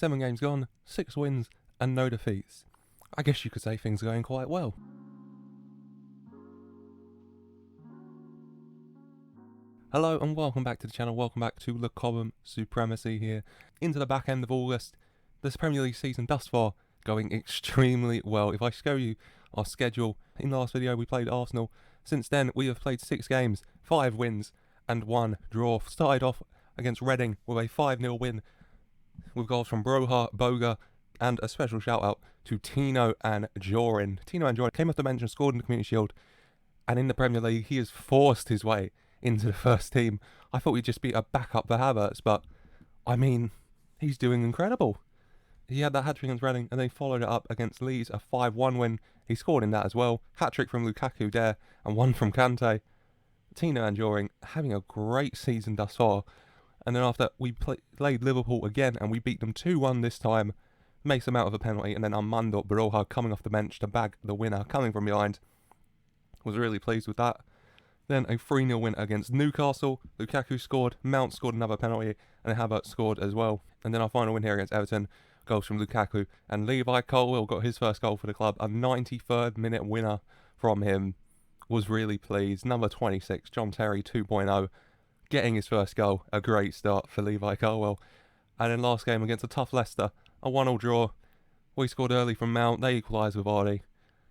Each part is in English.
7 games gone, 6 wins and no defeats. I guess you could say things are going quite well. Hello and welcome back to the channel, welcome back to the Cobham Supremacy here. Into the back end of August, this Premier League season thus far going extremely well. If I show you our schedule, in the last video we played Arsenal. Since then we have played 6 games, 5 wins and 1 draw. Started off against Reading with a 5-0 win with goals from Broha, Boga and a special shout out to Tino and Jorin. Tino and Jorin came off the bench and scored in the Community Shield, and in the Premier League he has forced his way into the first team. I thought he'd just be a backup for Havertz, but I mean, he's doing incredible. He had that hat-trick against Reading and they followed it up against Leeds, a 5-1 win. He scored in that as well. Hat-trick from Lukaku there and 1 from Kante. Tino and Joring having a great season thus far. And then after we played Liverpool again and we beat them 2-1 this time. Mason out of a penalty, and then Armando Broja coming off the bench to bag the winner, coming from behind. Was really pleased with that. Then a 3-0 win against Newcastle. Lukaku scored, Mount scored another penalty, and Havertz scored as well. And then our final win here against Everton, goals from Lukaku. And Levi Colwill got his first goal for the club, a 93rd minute winner from him. Was really pleased. Number 26, John Terry 2.0, getting his first goal. A great start for Levi Colwill. And then last game against a tough Leicester, a 1-1 draw. We scored early from Mount, they equalised with Vardy.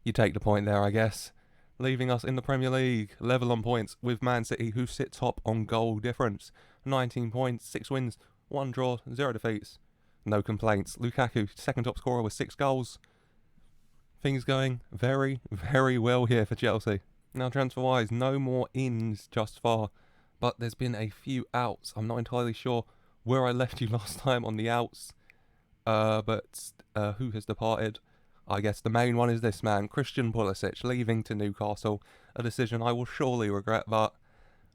You take the point there, I guess. Leaving us in the Premier League, level on points with Man City, who sit top on goal difference. 19 points, 6 wins, 1 draw, 0 defeats. No complaints. Lukaku, second top scorer with 6 goals. Things going very, very well here for Chelsea. Now transfer-wise, no more ins just far, but there's been a few outs. I'm not entirely sure where I left you last time on the outs, but who has departed? I guess the main one is this man, Christian Polissich, leaving to Newcastle. A decision I will surely regret, but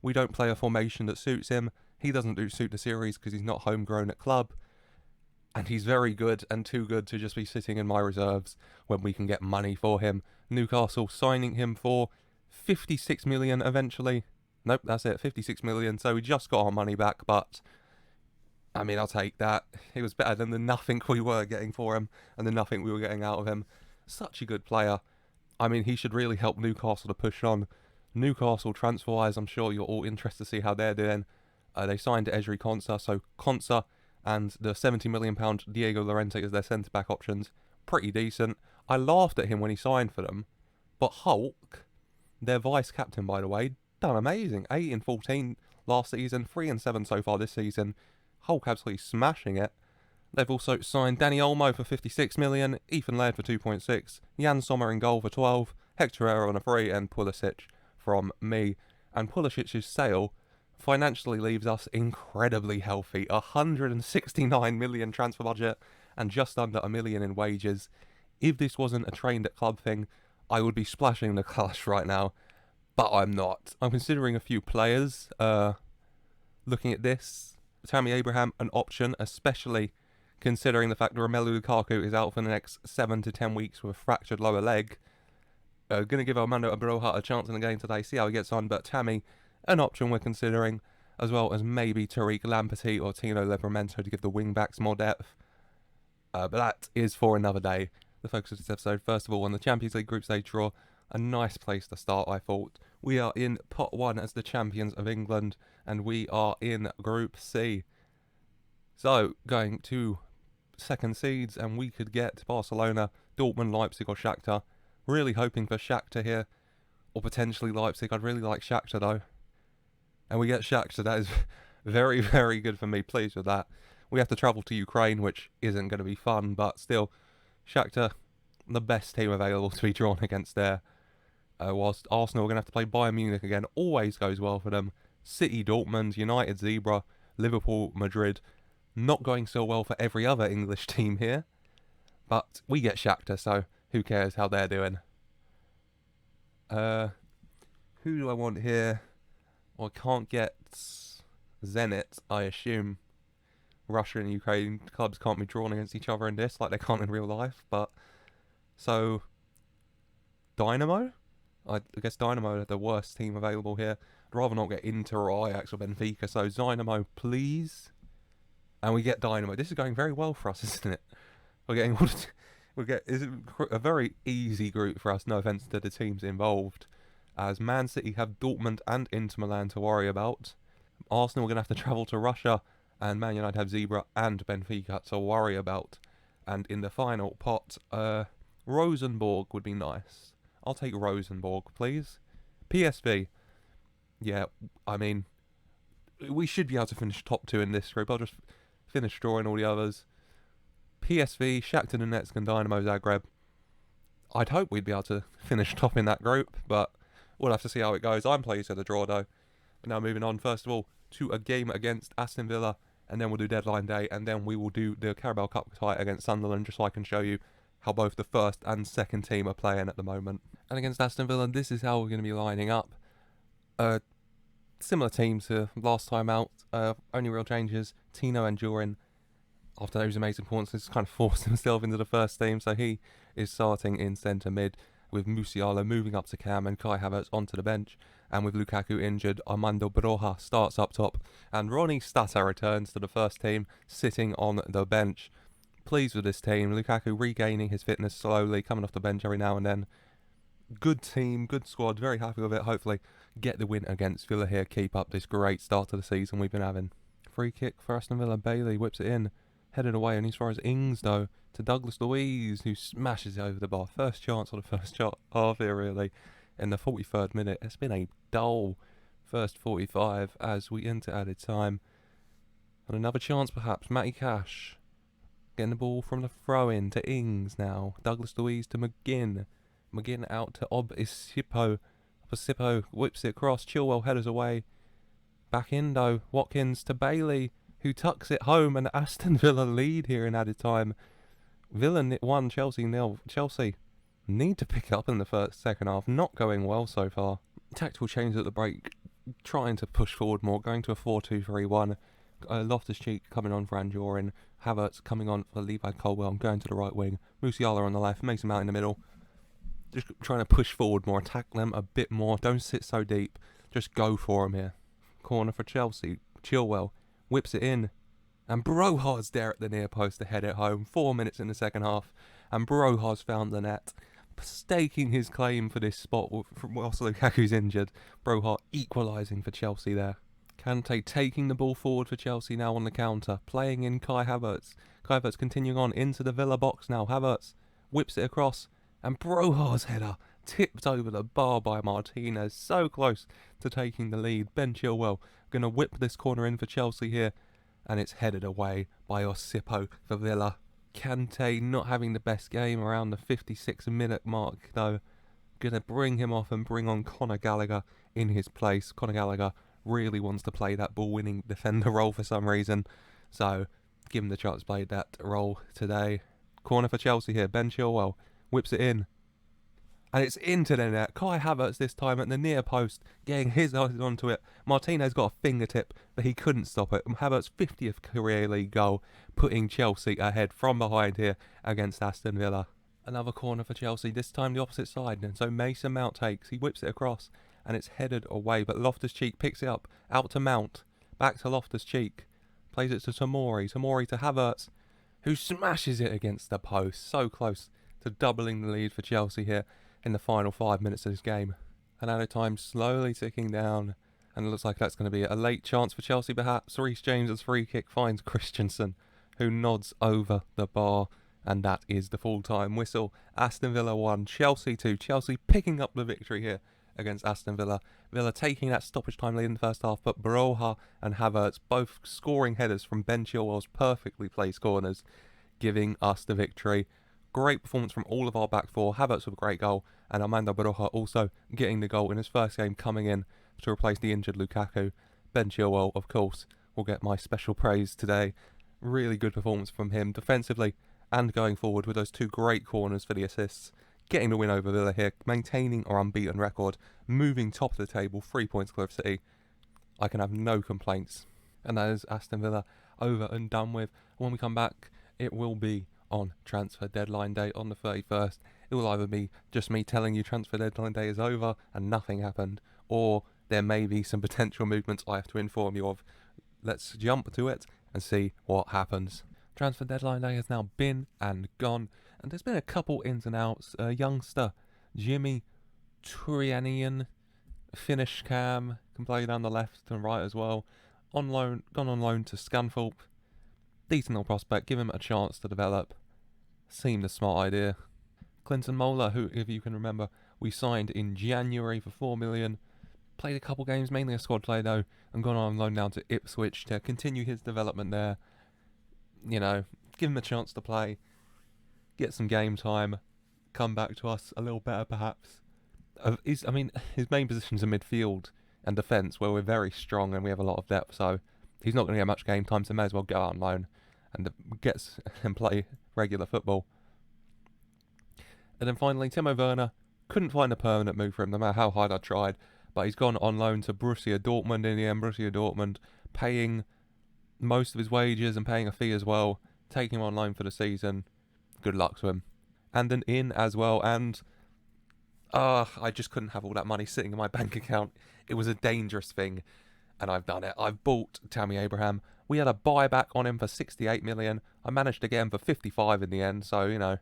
we don't play a formation that suits him. He doesn't suit the series because he's not homegrown at club. And he's very good and too good to just be sitting in my reserves when we can get money for him. Newcastle signing him for 56 million eventually. Nope, that's it, 56 million. So we just got our money back, but I mean, I'll take that. It was better than the nothing we were getting for him and the nothing we were getting out of him. Such a good player. I mean, he should really help Newcastle to push on. Newcastle, transfer-wise, I'm sure you're all interested to see how they're doing. They signed Ezri Konsa, so Konsa and the £70 million Diego Llorente as their centre-back options. Pretty decent. I laughed at him when he signed for them. But Hulk, their vice-captain, by the way, done amazing. 8 in 14 last season, 3 in 7 so far this season. Hulk absolutely smashing it. They've also signed Danny Olmo for 56 million, Ethan Laird for 2.6, Jan Sommer in goal for 12, Hector Herrera on a free, and Polissich from me. And Pulisic's sale financially leaves us incredibly healthy. 169 million transfer budget and just under $1 million in wages. If this wasn't a trained at club thing, I would be splashing the cash right now, but I'm not. I'm considering a few players. Looking at this, Tammy Abraham an option, especially considering the fact that Romelu Lukaku is out for the next 7 to 10 weeks with a fractured lower leg. Going to give Armando Broja a chance in the game today, see how he gets on, but Tammy, an option we're considering, as well as maybe Tariq Lamptey or Tino Livramento to give the wing-backs more depth. But that is for another day. The focus of this episode, first of all, on the Champions League group stage draw. A nice place to start, I thought. We are in pot 1 as the champions of England, and we are in Group C. So, going to second seeds, and we could get Barcelona, Dortmund, Leipzig or Shakhtar. Really hoping for Shakhtar here, or potentially Leipzig. I'd really like Shakhtar though. And we get Shakhtar. That is very, very good for me. Pleased with that. We have to travel to Ukraine, which isn't going to be fun, but still, Shakhtar, the best team available to be drawn against there. Whilst Arsenal are going to have to play Bayern Munich again. Always goes well for them. City, Dortmund, United, Zebra, Liverpool, Madrid. Not going so well for every other English team here. But we get Shakhtar, so who cares how they're doing. Who do I want here? Well, I can't get Zenit, I assume. Russia and Ukraine clubs can't be drawn against each other in this, like they can't in real life. But so, Dynamo? I guess Dynamo are the worst team available here. I'd rather not get Inter or Ajax or Benfica, so Dynamo, please. and we get Dynamo. This is going very well for us, isn't it? We're getting it's a very easy group for us. No offense to the teams involved, as Man City have Dortmund and Inter Milan to worry about. Arsenal are going to have to travel to Russia, and Man United have Zebra and Benfica to worry about. And in the final pot, Rosenborg would be nice. I'll take Rosenborg, please. PSV. Yeah, I mean, we should be able to finish top 2 in this group. I'll just finish drawing all the others. PSV, Shakhtar Donetsk and Dynamo Zagreb. I'd hope we'd be able to finish top in that group, but we'll have to see how it goes. I'm pleased with the draw, though. But now moving on, first of all, to a game against Aston Villa, and then we'll do deadline day, and then we will do the Carabao Cup tie against Sunderland, just so I can show you how both the first and second team are playing at the moment. And against Aston Villa, this is how we're going to be lining up. Similar team to last time out. Only real changes. Tino and Jorin, after those amazing performances, kind of forced himself into the first team, so he is starting in centre mid, with Musiala moving up to cam and Kai Havertz onto the bench. And with Lukaku injured, Armando Broja starts up top, and Ronnie Stata returns to the first team, sitting on the bench. Pleased with this team. Lukaku regaining his fitness slowly, coming off the bench every now and then. Good team, good squad, very happy with it. Hopefully get the win against Villa here, keep up this great start to the season we've been having. Free kick for Aston Villa, Bailey whips it in, headed away, and as far as Ings though, to Douglas Luiz, who smashes it over the bar. First chance on the first shot half here really, in the 43rd minute. It's been a dull first 45 as we enter added time. And another chance perhaps, Matty Cash getting the ball from the throw-in to Ings now. Douglas Luiz to McGinn. McGinn out to Obisipo. Obisipo whips it across. Chilwell headers away. Back in though. Watkins to Bailey, who tucks it home, and Aston Villa lead here in added time. Villa 1, Chelsea 0. Chelsea need to pick up in the second half. Not going well so far. Tactical change at the break. Trying to push forward more. Going to a 4-2-3-1. Loftus-Cheek coming on for Anjorin. Havertz coming on for Levi Colwell. Going to the right wing. Musiala on the left. Mason Mount in the middle. Just trying to push forward more. Attack them a bit more. Don't sit so deep. Just go for them here. Corner for Chelsea. Chilwell whips it in. And Broja's there at the near post to head it home. 4 minutes in the second half. And Broja's found the net, staking his claim for this spot whilst Lukaku's injured. Broja equalising for Chelsea there. Kante taking the ball forward for Chelsea now on the counter, playing in Kai Havertz. Kai Havertz continuing on into the Villa box now. Havertz whips it across, and Broja's header tipped over the bar by Martinez. So close to taking the lead. Ben Chilwell going to whip this corner in for Chelsea here, and it's headed away by Osipo for Villa. Kante not having the best game around the 56-minute mark though. Going to bring him off and bring on Conor Gallagher in his place. Conor Gallagher really wants to play that ball-winning defender role for some reason, so give him the chance to play that role today. Corner for Chelsea here. Ben Chilwell whips it in, and it's into the net. Kai Havertz this time at the near post, getting his eyes onto it. Martinez got a fingertip, but he couldn't stop it. Havertz's 50th career league goal, putting Chelsea ahead from behind here against Aston Villa. Another corner for Chelsea, this time the opposite side, and so Mason Mount takes, he whips it across, and it's headed away, but Loftus-Cheek picks it up, out to Mount, back to Loftus-Cheek, plays it to Tomori to Havertz, who smashes it against the post. So close to doubling the lead for Chelsea here in the final 5 minutes of this game. And added time slowly ticking down, and it looks like that's going to be a late chance for Chelsea perhaps. Reece James's free kick finds Christensen, who nods over the bar, and that is the full-time whistle. Aston Villa 1, Chelsea 2. Chelsea picking up the victory here against Aston Villa. Villa taking that stoppage time lead in the first half, but Broja and Havertz both scoring headers from Ben Chilwell's perfectly placed corners, giving us the victory. Great performance from all of our back four. Havertz with a great goal, and Armando Broja also getting the goal in his first game, coming in to replace the injured Lukaku. Ben Chilwell, of course, will get my special praise today. Really good performance from him defensively and going forward with those two great corners for the assists. Getting the win over Villa here, maintaining our unbeaten record, moving top of the table, 3 points clear of City. I can have no complaints. And that is Aston Villa over and done with. When we come back, it will be on transfer deadline day on the 31st. It will either be just me telling you transfer deadline day is over and nothing happened, or there may be some potential movements I have to inform you of. Let's jump to it and see what happens. Transfer deadline day has now been and gone, and there's been a couple ins and outs. Youngster Jimmy Turianian, Finnish cam, can play down the left and right as well. Gone on loan to Scunthorpe. Decent little prospect, give him a chance to develop. Seemed a smart idea. Clinton Moeller, who, if you can remember, we signed in January for 4 million. Played a couple games, mainly a squad player though, and gone on loan now to Ipswich to continue his development there. You know, give him a chance to play, get some game time, come back to us a little better perhaps. His main positions are midfield and defence, where we're very strong and we have a lot of depth, so he's not going to get much game time, so may as well go out on loan and play regular football. And then finally, Timo Werner. Couldn't find a permanent move for him, no matter how hard I tried, but he's gone on loan to Borussia Dortmund in the end. Borussia Dortmund paying most of his wages and paying a fee as well, taking him on loan for the season. Good luck to him. And an in as well, and I just couldn't have all that money sitting in my bank account. It was a dangerous thing, and I've done it. I've bought Tammy Abraham. We had a buyback on him for 68 million. I managed to get him for 55 in the end, so, you know,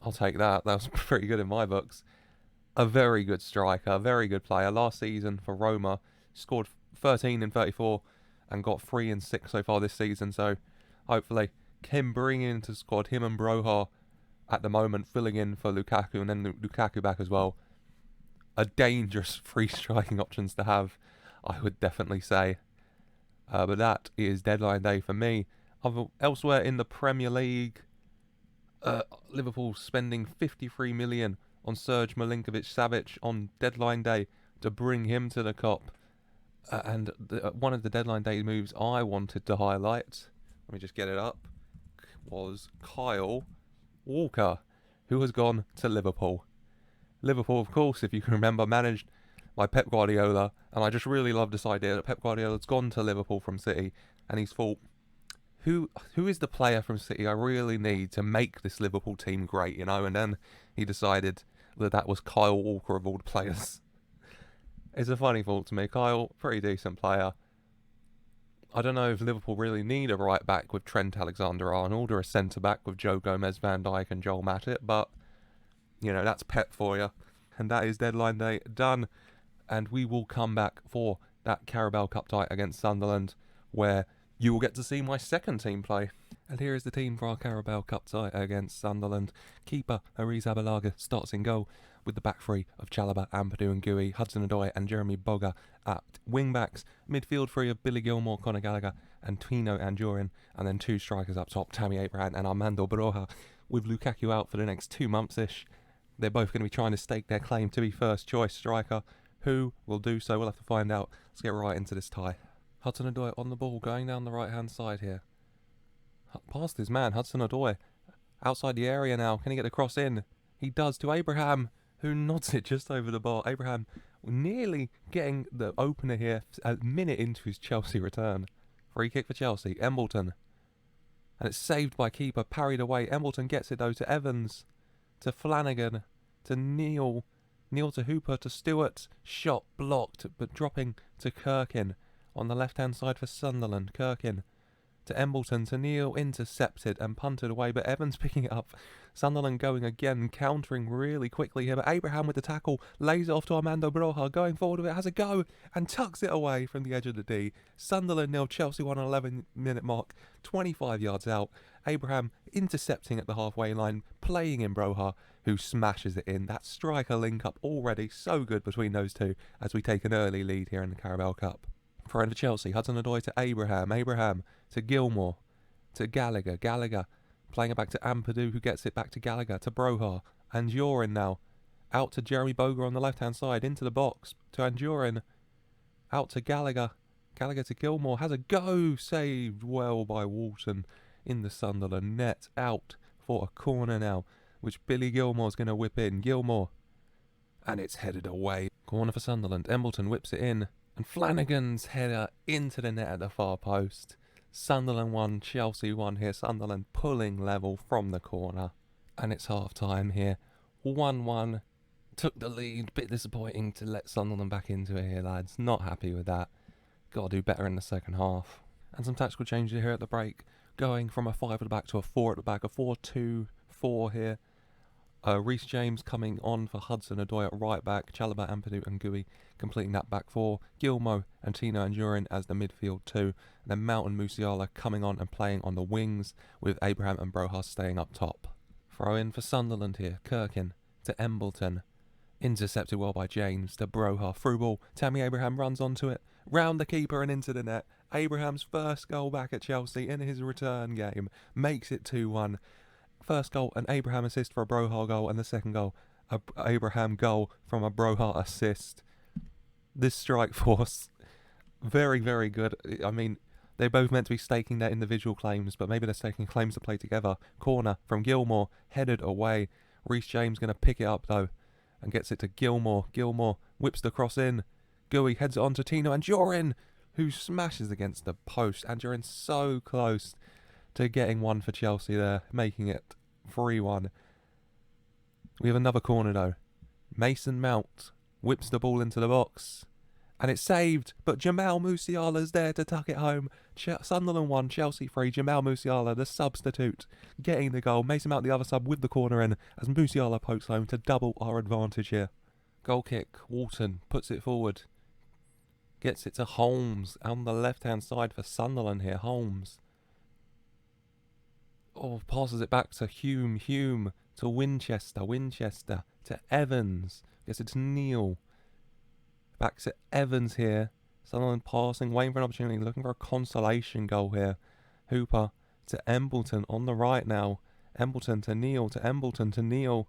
I'll take that. That was pretty good in my books. A very good striker, a very good player. Last season for Roma, scored 13 in 34 and got 3 in 6 so far this season, so hopefully him bringing into the squad, him and Broha at the moment filling in for Lukaku, and then Lukaku back as well. A dangerous free striking options to have, I would definitely say. But that is deadline day for me. Elsewhere in the Premier League, Liverpool spending 53 million on Serge Milinkovic-Savic on deadline day to bring him to the Cup. And one of the deadline day moves I wanted to highlight, let me just get it up, was Kyle Walker, who has gone to Liverpool. Liverpool, of course, if you can remember, managed by Pep Guardiola, and I just really love this idea that Pep Guardiola's gone to Liverpool from City, and he's thought, who is the player from City I really need to make this Liverpool team great, you know? And then he decided that was Kyle Walker of all the players. It's a funny thought to me. Kyle, pretty decent player. I don't know if Liverpool really need a right back with Trent Alexander-Arnold or a centre back with Joe Gomez, Van Dijk and Joel Matip, but, you know, that's Pep for you. And that is deadline day done. And we will come back for that Carabao Cup tie against Sunderland, where you will get to see my second team play. And here is the team for our Carabao Cup tie against Sunderland. Keeper Ariz Abalaga starts in goal, with the back three of Chalobah, Ampadu and Gui, Hudson-Odoi and Jeremy Boga at wing-backs. Midfield three of Billy Gilmore, Conor Gallagher and Tino Anjorin. And then two strikers up top, Tammy Abraham and Armando Broja, with Lukaku out for the next 2 months-ish. They're both going to be trying to stake their claim to be first choice striker. Who will do so? We'll have to find out. Let's get right into this tie. Hudson-Odoi on the ball, going down the right-hand side here. Past his man, Hudson-Odoi. Outside the area now. Can he get the cross in? He does to Abraham, who nods it just over the bar. Abraham nearly getting the opener here a minute into his Chelsea return. Free kick for Chelsea. Embleton. And it's saved by keeper, parried away. Embleton gets it though to Evans, to Flanagan, to Neil to Hooper, to Stewart. Shot blocked, but dropping to Kirkin on the left-hand side for Sunderland. Kirkin to Embleton, to Neil, intercepted and punted away, but Evans picking it up. Sunderland going again, countering really quickly here, but Abraham with the tackle, lays it off to Armando Broja, going forward with it, has a go, and tucks it away from the edge of the D. Sunderland 0, Chelsea 1 on 11-minute mark, 25 yards out. Abraham intercepting at the halfway line, playing in Broja, who smashes it in. That striker link-up already so good between those two, as we take an early lead here in the Carabao Cup. For Chelsea, Hudson-Odoi to Abraham to Gilmore, to Gallagher playing it back to Ampadu, who gets it back to Gallagher, to Broja, Anjorin now, out to Jeremy Boga on the left-hand side, into the box, to Anjorin, out to Gallagher to Gilmore, has a go, saved well by Walton in the Sunderland net, out for a corner now, which Billy Gilmore's going to whip in, Gilmore, and it's headed away. Corner for Sunderland, Embleton whips it in, and Flanagan's header into the net at the far post. Sunderland 1, Chelsea 1 here. Sunderland pulling level from the corner. And it's half time here. 1-1. Took the lead. Bit disappointing to let Sunderland back into it here, lads. Not happy with that. Got to do better in the second half. And some tactical changes here at the break, going from a 5 at the back to a 4 at the back, a 4-2-4 here. Reece James coming on for Hudson-Odoi at right back, Chalobah, Ampadu and Gui completing that back four, Gilmour and Tino and Jurin as the midfield two, and then Mount and Musiala coming on and playing on the wings, with Abraham and Broha staying up top. Throw in for Sunderland here, Kirkin to Embleton, intercepted well by James to Broha, through ball, Tammy Abraham runs onto it, round the keeper and into the net. Abraham's first goal back at Chelsea in his return game makes it 2-1. First goal, an Abraham assist for a Broha goal, and the second goal, a Abraham goal from a Broha assist. This strike force, very, very good. I mean, they're both meant to be staking their individual claims, but maybe they're staking claims to play together. Corner from Gilmour, headed away. Reece James going to pick it up, though, and gets it to Gilmour. Gilmour whips the cross in. Gui heads it on to Tino and Jurin, who smashes against the post. And Jurin so close to getting one for Chelsea there, making it 3-1. We have another corner though. Mason Mount whips the ball into the box, and it's saved, but Jamal Musiala's there to tuck it home. Sunderland 1, Chelsea 3, Jamal Musiala, the substitute, getting the goal. Mason Mount the other sub with the corner in, as Musiala pokes home to double our advantage here. Goal kick, Walton puts it forward. Gets it to Holmes on the left-hand side for Sunderland here. Holmes. Oh, passes it back to Hume to Winchester to Evans. Gets it to Neal. Back to Evans here. Sunderland passing, waiting for an opportunity, looking for a consolation goal here. Hooper to Embleton on the right now. Embleton to Neal, to Embleton to Neal.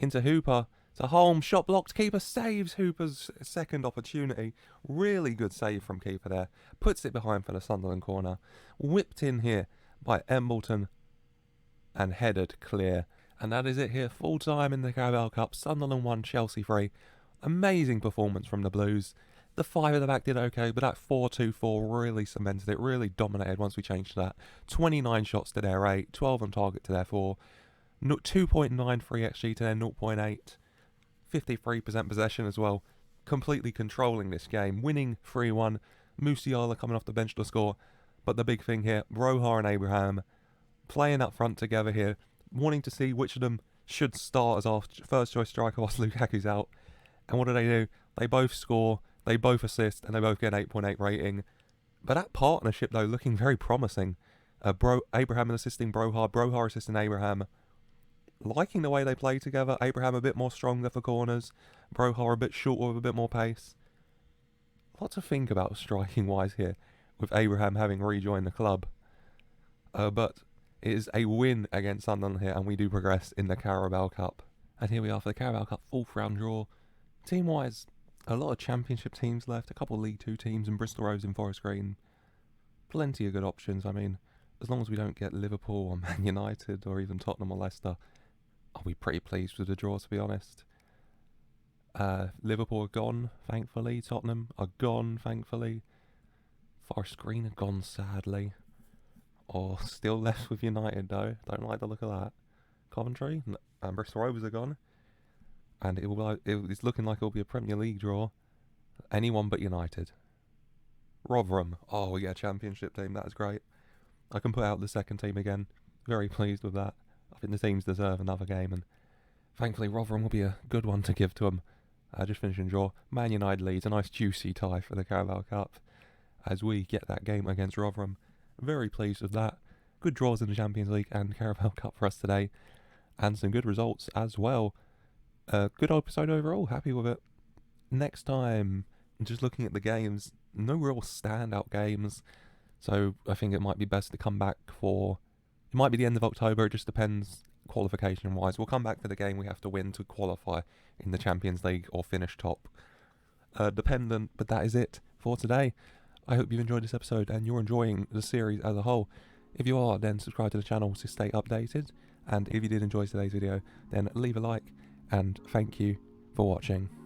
Into Hooper. To Holmes, shot blocked, keeper saves Hooper's second opportunity. Really good save from keeper there. Puts it behind for the Sunderland corner. Whipped in here by Embleton and headed clear. And that is it here, full time in the Carabao Cup. Sunderland 1, Chelsea 3. Amazing performance from the Blues. The 5 at the back did okay, but that 4-2-4 really cemented it, really dominated once we changed to that. 29 shots to their 8, 12 on target to their 4. 2.93 XG to their 0.8. 53% possession as well, completely controlling this game, winning 3-1, Musiala coming off the bench to score, but the big thing here, Broha and Abraham playing up front together here, wanting to see which of them should start as our first choice striker whilst Lukaku's out, and what do? They both score, they both assist, and they both get an 8.8 rating, but that partnership though looking very promising. Abraham assisting Broha, Broha assisting Abraham. Liking the way they play together. Abraham a bit more stronger for corners. Broha a bit shorter with a bit more pace. What to think about striking wise here, with Abraham having rejoined the club. But it is a win against Sunderland here, and we do progress in the Carabao Cup. And here we are for the Carabao Cup 4th round draw. Team wise, a lot of championship teams left. A couple of League 2 teams in Bristol Rovers and Forest Green. Plenty of good options. I mean, as long as we don't get Liverpool or Man United or even Tottenham or Leicester, I'll be pretty pleased with the draw, to be honest. Liverpool are gone, thankfully. Tottenham are gone, thankfully. Forest Green are gone, sadly. Or still left with United, though. Don't like the look of that. Coventry and Bristol Rovers are gone. And it's looking like it'll be a Premier League draw. Anyone but United. Rotherham. Oh, we get a championship team. That's great. I can put out the second team again. Very pleased with that. I think the teams deserve another game, and thankfully Rotherham will be a good one to give to them. Just finishing draw. Man United leads, a nice juicy tie for the Carabao Cup as we get that game against Rotherham. Very pleased with that. Good draws in the Champions League and Carabao Cup for us today, and some good results as well. Good episode overall, happy with it. Next time, just looking at the games, no real standout games, so I think it might be best to come back for... It might be the end of October, it just depends qualification-wise. We'll come back to the game we have to win to qualify in the Champions League or finish top. Dependent, but that is it for today. I hope you've enjoyed this episode and you're enjoying the series as a whole. If you are, then subscribe to the channel to stay updated. And if you did enjoy today's video, then leave a like, and thank you for watching.